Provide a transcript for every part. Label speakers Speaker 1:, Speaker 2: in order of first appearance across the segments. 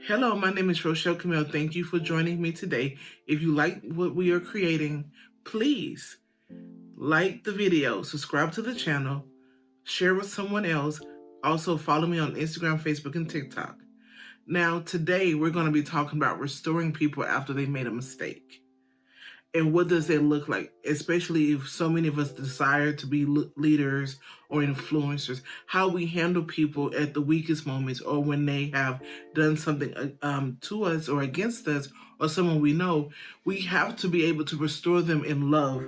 Speaker 1: Hello, my name is Rochelle Camille. Thank you for joining me today. If you like what we are creating, please like the video, subscribe to the channel, share with someone else. Also, follow me on Instagram, Facebook, and TikTok. Now, today we're going to be talking about restoring people after they made a mistake. And what does that look like? Especially if so many of us desire to be leaders or influencers, how we handle people at the weakest moments or when they have done something to us or against us or someone we know, we have to be able to restore them in love.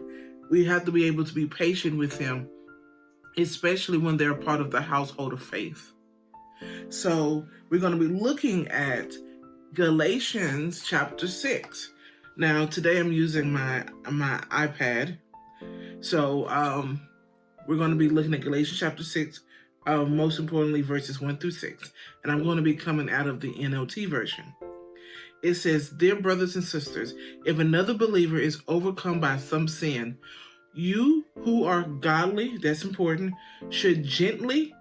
Speaker 1: We have to be able to be patient with them, especially when they're part of the household of faith. So we're going to be looking at Galatians Chapter 6. Now, today I'm using my iPad. So we're going to be looking at Galatians chapter 6, most importantly, verses 1 through 6. And I'm going to be coming out of the NLT version. It says, "Dear brothers and sisters, if another believer is overcome by some sin, you who are godly," that's important, "should gently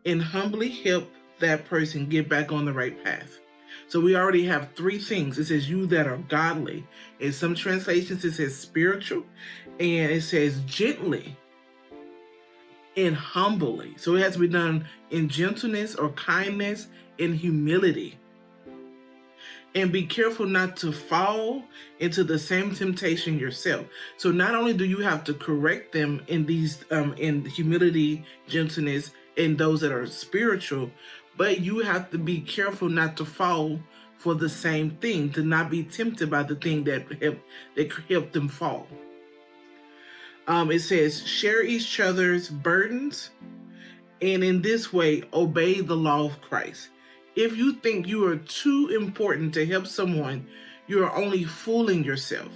Speaker 1: and humbly help that person get back on the right path." So we already have three things. It says you that are godly. In some translations, it says spiritual. And it says gently and humbly. So it has to be done in gentleness or kindness and humility. And be careful not to fall into the same temptation yourself. So not only do you have to correct them in these in humility, gentleness, and those that are spiritual, but you have to be careful not to fall for the same thing, to not be tempted by the thing that helped them fall. It says, share each other's burdens, and in this way, obey the law of Christ. If you think you are too important to help someone, you are only fooling yourself.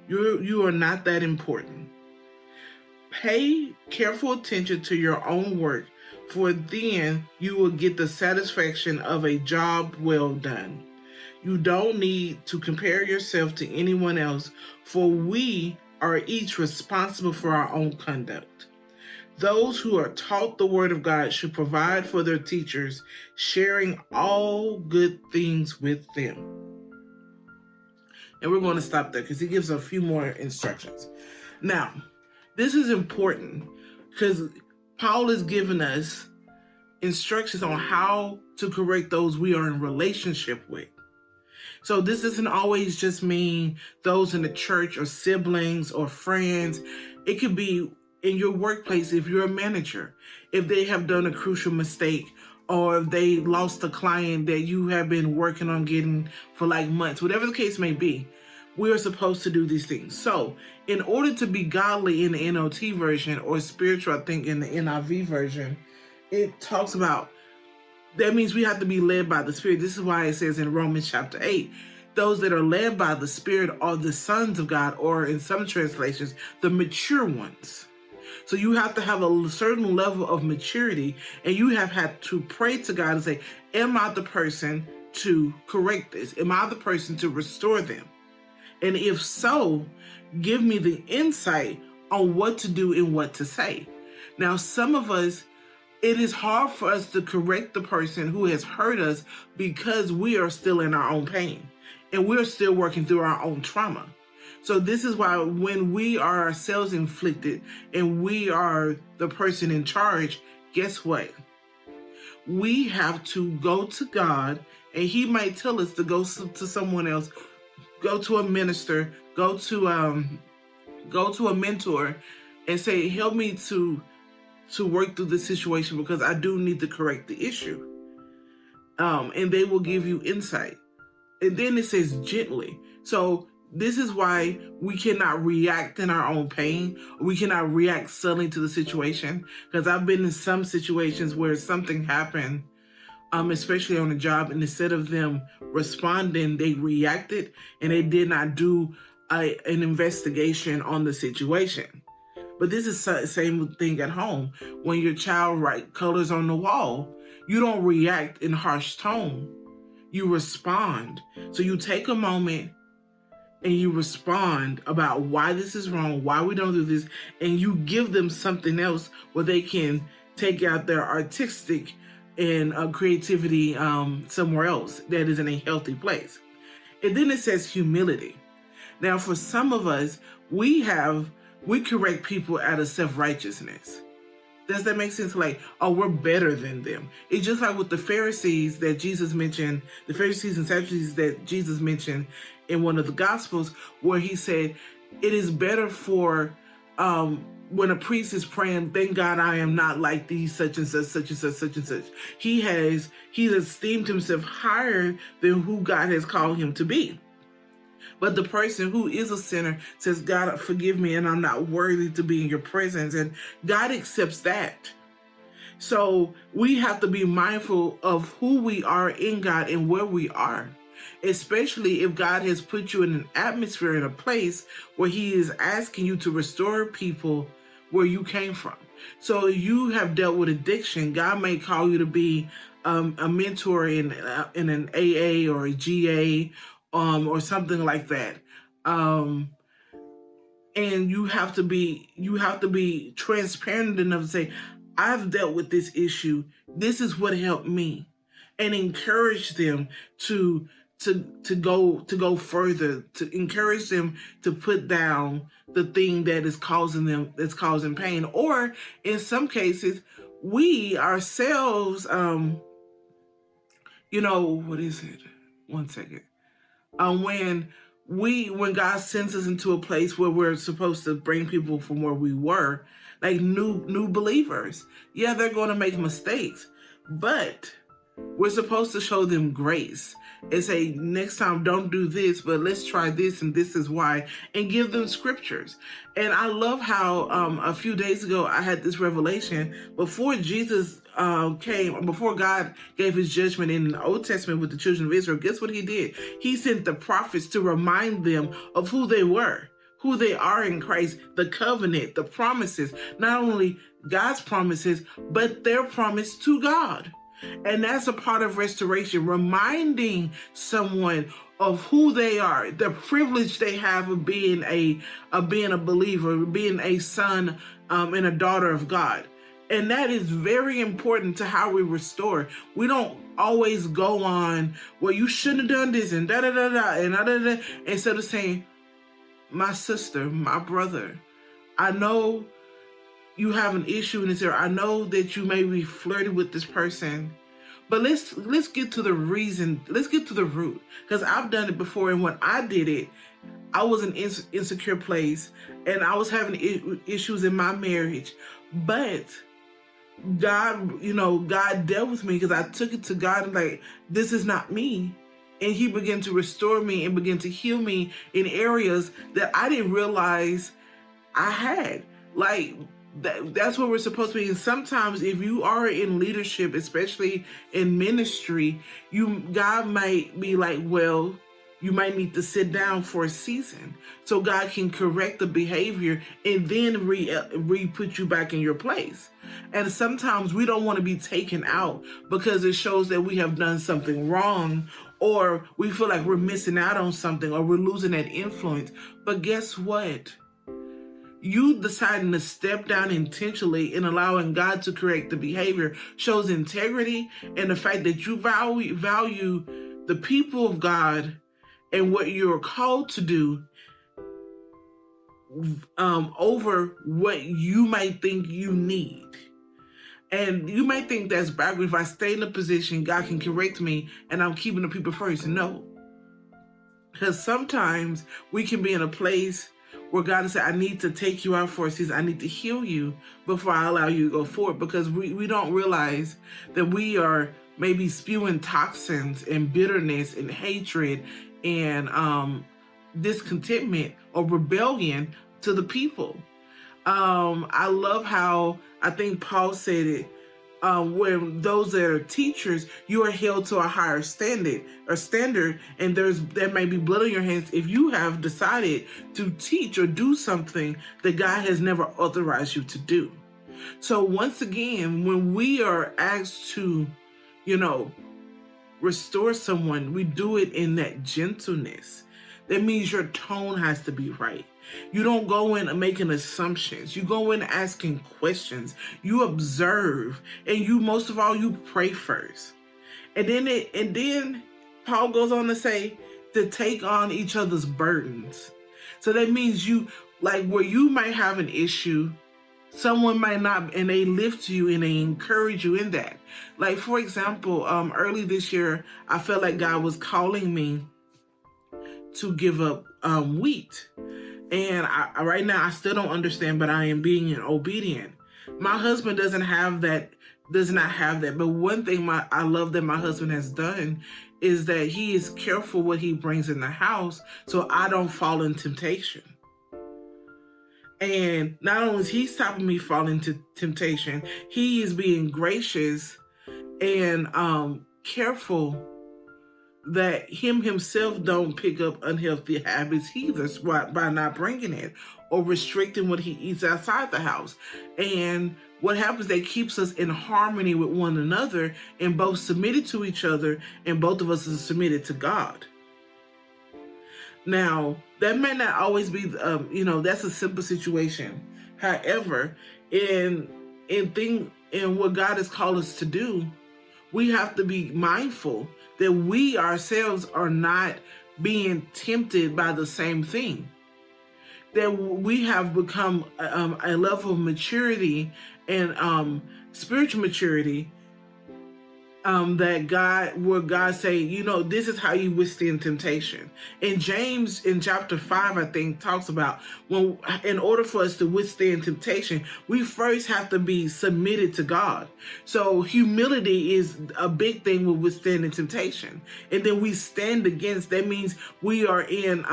Speaker 1: You are not that important. Pay careful attention to your own work, for then you will get the satisfaction of a job well done. You don't need to compare yourself to anyone else, for we are each responsible for our own conduct. Those who are taught the word of God should provide for their teachers, sharing all good things with them. And we're going to stop there because he gives a few more instructions. Now, this is important because Paul is giving us instructions on how to correct those we are in relationship with. So this doesn't always just mean those in the church or siblings or friends. It could be in your workplace if you're a manager, if they have done a crucial mistake, or if they lost a client that you have been working on getting for like months, whatever the case may be. We are supposed to do these things. So in order to be godly in the NLT version, or spiritual, I think in the NIV version, it talks about, that means we have to be led by the Spirit. This is why it says in Romans chapter 8, those that are led by the Spirit are the sons of God, or in some translations, the mature ones. So you have to have a certain level of maturity, and you have had to pray to God and say, am I the person to correct this? Am I the person to restore them? And if so, give me the insight on what to do and what to say. Now, some of us, it is hard for us to correct the person who has hurt us because we are still in our own pain and we're still working through our own trauma. So this is why when we are ourselves inflicted and we are the person in charge, guess what? We have to go to God, and he might tell us to go to someone else, go to a minister, go to a mentor and say, help me to work through this situation because I do need to correct the issue. And they will give you insight. And then it says gently. So this is why we cannot react in our own pain. We cannot react suddenly to the situation. Because I've been in some situations where something happened, especially on a job, and instead of them responding, they reacted and they did not do an investigation on the situation. But this is the same thing at home. When your child writes colors on the wall, you don't react in harsh tone. You respond. So you take a moment and you respond about why this is wrong, why we don't do this, and you give them something else where they can take out their artistic and creativity somewhere else that is in a healthy place. And then it says humility. Now, for some of us, we correct people out of self-righteousness. Does that make sense? Like, oh, we're better than them. It's just like with the Pharisees that Jesus mentioned, the Pharisees and Sadducees that Jesus mentioned in one of the Gospels, where he said, it is better for when a priest is praying, thank God I am not like these such and such, such and such, such and such. He's esteemed himself higher than who God has called him to be. But the person who is a sinner says, God, forgive me, and I'm not worthy to be in your presence. And God accepts that. So we have to be mindful of who we are in God and where we are, especially if God has put you in an atmosphere, in a place where he is asking you to restore people where you came from. So you have dealt with addiction. God may call you to be a mentor in an AA or a GA, or something like that. And you have to be transparent enough to say, I've dealt with this issue. This is what helped me, and encourage them to go further, to encourage them to put down the thing that's causing pain. Or in some cases, we ourselves, what is it? One second. When God sends us into a place where we're supposed to bring people from where we were, like new believers, yeah, they're going to make mistakes, but we're supposed to show them grace and say, next time, don't do this, but let's try this, and this is why, and give them scriptures. And I love how a few days ago I had this revelation. Before Jesus before God gave his judgment in the Old Testament with the children of Israel, guess what he did? He sent the prophets to remind them of who they were, who they are in Christ, the covenant, the promises, not only God's promises, but their promise to God. And that's a part of restoration, reminding someone of who they are, the privilege they have of being a believer, being a son and a daughter of God. And that is very important to how we restore. We don't always go on, well, you shouldn't have done this and da-da-da-da and da-da-da, instead of saying, my sister, my brother, I know you have an issue in this area. I know that you may be flirting with this person, but let's get to the reason. Let's get to the root, because I've done it before. And when I did it, I was in an insecure place, and I was having issues in my marriage. But God dealt with me, because I took it to God and like, this is not me. And he began to restore me and begin to heal me in areas that I didn't realize I had. Like, that's what we're supposed to be. And sometimes if you are in leadership, especially in ministry, God might be like, well, you might need to sit down for a season so God can correct the behavior and then re-put you back in your place. And sometimes we don't want to be taken out because it shows that we have done something wrong, or we feel like we're missing out on something, or we're losing that influence. But guess what? You deciding to step down intentionally and allowing God to correct the behavior shows integrity, and the fact that you value the people of God and what you're called to do over what you might think you need. And you might think that's backward. If I stay in a position, God can correct me and I'm keeping the people first. No. Because sometimes we can be in a place where God has said, I need to take you out for a season. I need to heal you before I allow you to go forward, because we don't realize that we are maybe spewing toxins and bitterness and hatred and discontentment or rebellion to the people. I love how I think Paul said it, when those that are teachers, you are held to a higher standard, and there may be blood on your hands if you have decided to teach or do something that God has never authorized you to do. So once again, when we are asked to, restore someone, we do it in that gentleness. That means your tone has to be right. You don't go in making assumptions. You go in asking questions. You observe, and you, most of all, you pray first. And then Paul goes on to say to take on each other's burdens. So that means you, like, where you might have an issue, someone might not, and they lift you and they encourage you in that. Like, for example, early this year, I felt like God was calling me to give up wheat. And right now, I still don't understand, but I am being obedient. My husband does not have that. But one thing I love that my husband has done is that he is careful what he brings in the house so I don't fall in temptation. And not only is he stopping me falling into temptation, he is being gracious and careful that himself don't pick up unhealthy habits either by not bringing it or restricting what he eats outside the house. And what happens, that keeps us in harmony with one another and both submitted to each other, and both of us are submitted to God. Now, that may not always be, that's a simple situation. However, in what God has called us to do, we have to be mindful that we ourselves are not being tempted by the same thing. That we have become a level of maturity and spiritual maturity where God say, this is how you withstand temptation. And James in chapter 5, I think, talks about in order for us to withstand temptation, we first have to be submitted to God. So humility is a big thing with withstanding temptation. And then we stand against, that means we are in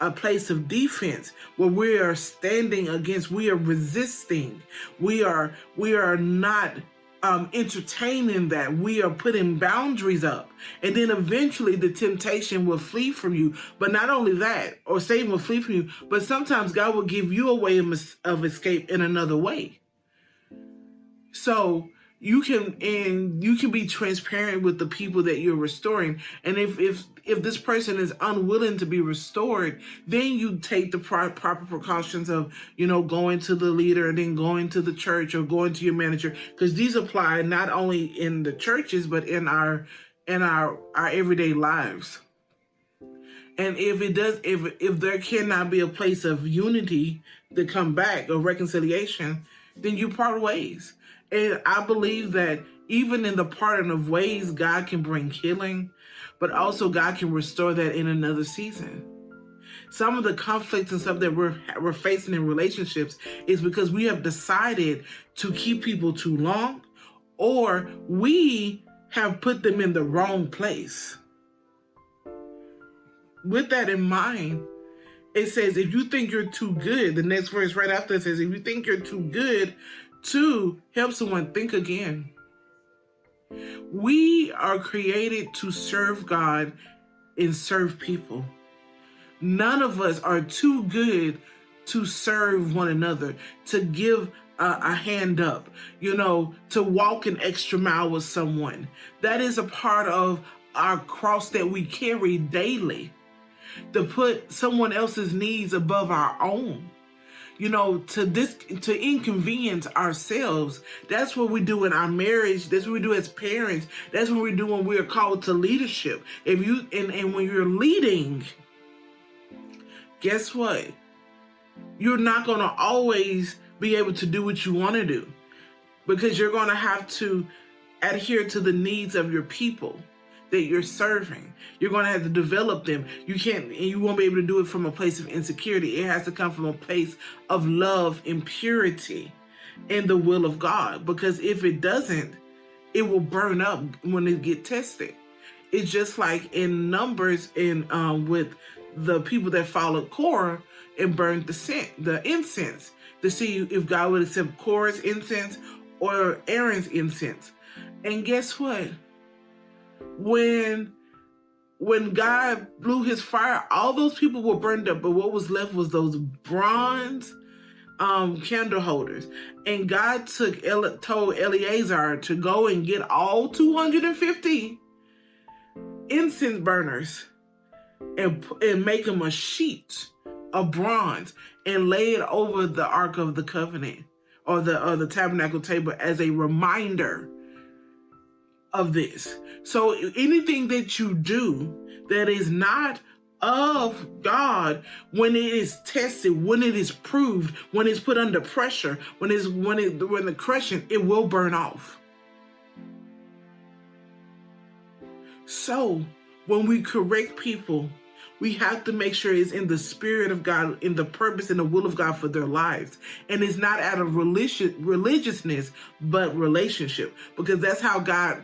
Speaker 1: a place of defense where we are standing against, we are resisting, we are not entertaining that, we are putting boundaries up, and then eventually the temptation will flee from you. But not only that, or Satan will flee from you, but sometimes God will give you a way of escape in another way. So you can be transparent with the people that you're restoring. And if this person is unwilling to be restored, then you take the proper precautions of, going to the leader and then going to the church or going to your manager, because these apply not only in the churches, but in our everyday lives. And if there cannot be a place of unity to come back, or reconciliation, then you part ways. And I believe that even in the parting of ways, God can bring healing, but also God can restore that in another season. Some of the conflicts and stuff that we're facing in relationships is because we have decided to keep people too long, or we have put them in the wrong place. With that in mind, it says, if you think you're too good, the next verse right after it says, if you think you're too good to help someone, think again. We are created to serve God and serve people. None of us are too good to serve one another, to give a hand up, to walk an extra mile with someone. That is a part of our cross that we carry daily, to put someone else's needs above our own. To inconvenience ourselves. That's what we do in our marriage. That's what we do as parents. That's what we do when we are called to leadership. And when you're leading, guess what? You're not going to always be able to do what you want to do, because you're going to have to adhere to the needs of your people that you're serving. You're going to have to develop them. You won't be able to do it from a place of insecurity. It has to come from a place of love and purity and the will of God. Because if it doesn't, it will burn up when it get tested. It's just like in Numbers with the people that followed Korah and burned the incense to see if God would accept Korah's incense or Aaron's incense. And guess what? When God blew his fire, all those people were burned up, but what was left was those bronze candle holders. And God told Eleazar to go and get all 250 incense burners and make him a sheet of bronze and lay it over the Ark of the Covenant or the tabernacle table as a reminder of this. So anything that you do that is not of God, when it is tested, when it is proved, when it's put under pressure, when the crushing, it will burn off. So when we correct people, we have to make sure it's in the spirit of God, in the purpose and the will of God for their lives. And it's not out of religiousness, but relationship. Because that's how God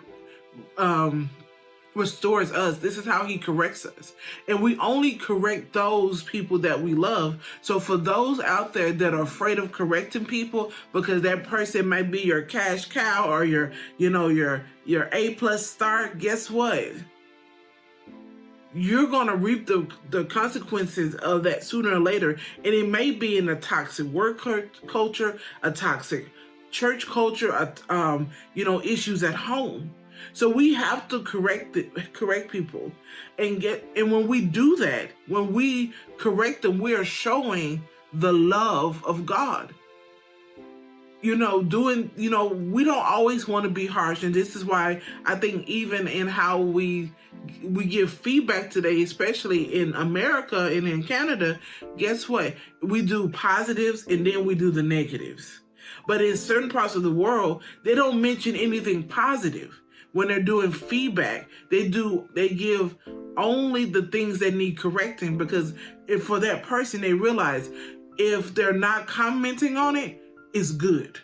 Speaker 1: restores us. This is how he corrects us. And we only correct those people that we love. So for those out there that are afraid of correcting people because that person might be your cash cow or your A+ star, guess what? You're going to reap the consequences of that sooner or later. And it may be in a toxic work culture, a toxic church culture, issues at home. So we have to correct people and when we do that, when we correct them, we are showing the love of God. We don't always want to be harsh. And this is why I think even in how we give feedback today, especially in America and in Canada, guess what? We do positives and then we do the negatives. But in certain parts of the world, they don't mention anything positive. When they're doing feedback, they give only the things that need correcting, because if for that person, they realize if they're not commenting on it, it's good.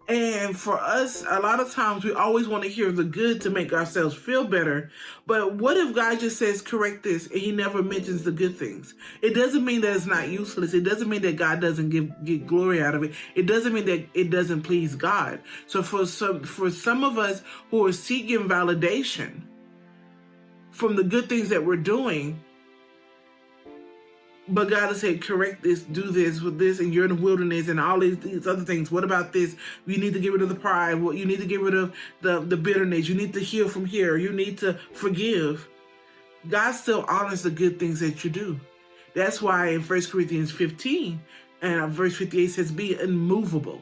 Speaker 1: And for us, a lot of times we always want to hear the good to make ourselves feel better. But what if God just says, correct this, and he never mentions the good things? It doesn't mean that it's not useless. It doesn't mean that God doesn't get glory out of it. It doesn't mean that it doesn't please God. So for some of us who are seeking validation from the good things that we're doing, but God has said, correct this, do this with this, and you're in the wilderness and all these other things. What about this? You need to get rid of the pride. Well, you need to get rid of the bitterness. You need to heal from here. You need to forgive. God still honors the good things that you do. That's why in 1 Corinthians 15 and verse 58 says, be immovable.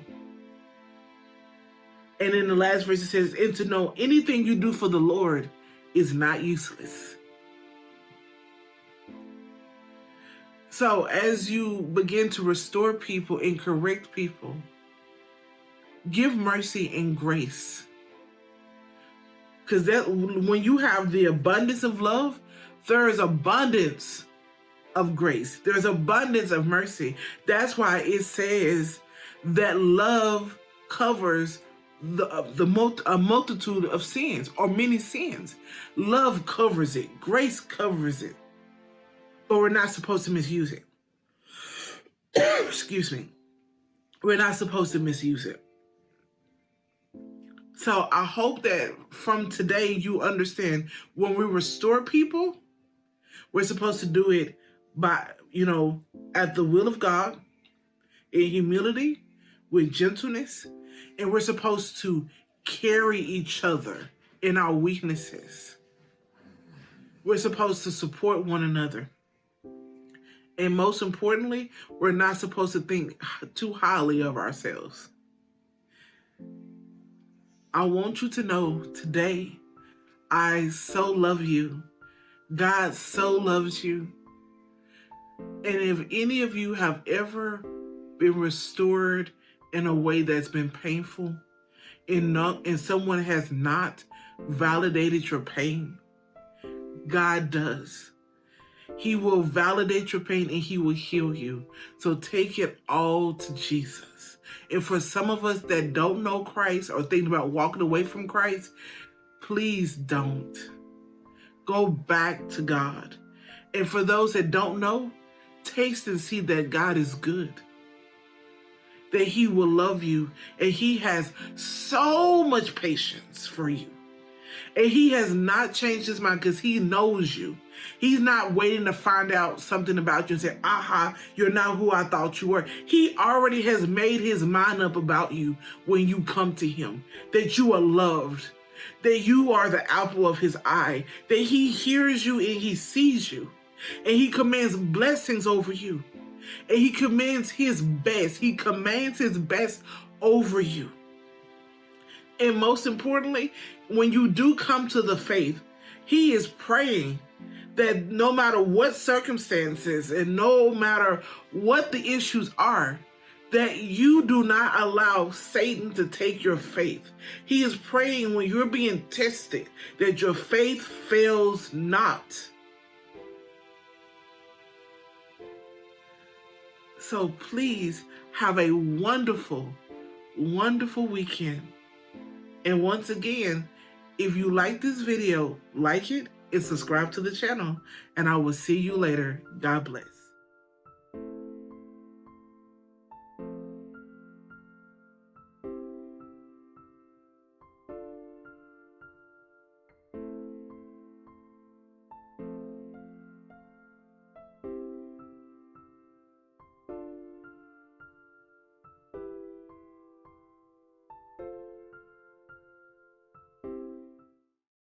Speaker 1: And in the last verse it says, and to know anything you do for the Lord is not useless. So as you begin to restore people and correct people, give mercy and grace. Because when you have the abundance of love, there is abundance of grace. There's abundance of mercy. That's why it says that love covers a multitude of sins, or many sins. Love covers it. Grace covers it. But we're not supposed to misuse it. Excuse me. We're not supposed to misuse it. So I hope that from today you understand, when we restore people, we're supposed to do it by, at the will of God, in humility, with gentleness, and we're supposed to carry each other in our weaknesses. We're supposed to support one another. And most importantly, we're not supposed to think too highly of ourselves. I want you to know today, I so love you. God so loves you. And if any of you have ever been restored in a way that's been painful, and someone has not validated your pain, God does. He will validate your pain and he will heal you. So take it all to Jesus. And for some of us that don't know Christ or thinking about walking away from Christ, please don't. Go back to God. And for those that don't know, taste and see that God is good. That he will love you, and he has so much patience for you. And he has not changed his mind because he knows you. He's not waiting to find out something about you and say, aha, you're not who I thought you were. He already has made his mind up about you when you come to him, that you are loved, that you are the apple of his eye, that he hears you and he sees you, and he commands blessings over you, and he commands his best. He commands his best over you. And most importantly, when you do come to the faith, he is praying that no matter what circumstances and no matter what the issues are, that you do not allow Satan to take your faith. He is praying when you're being tested that your faith fails not. So please have a wonderful, wonderful weekend. And once again, if you like this video, like it and subscribe to the channel. And I will see you later. God bless.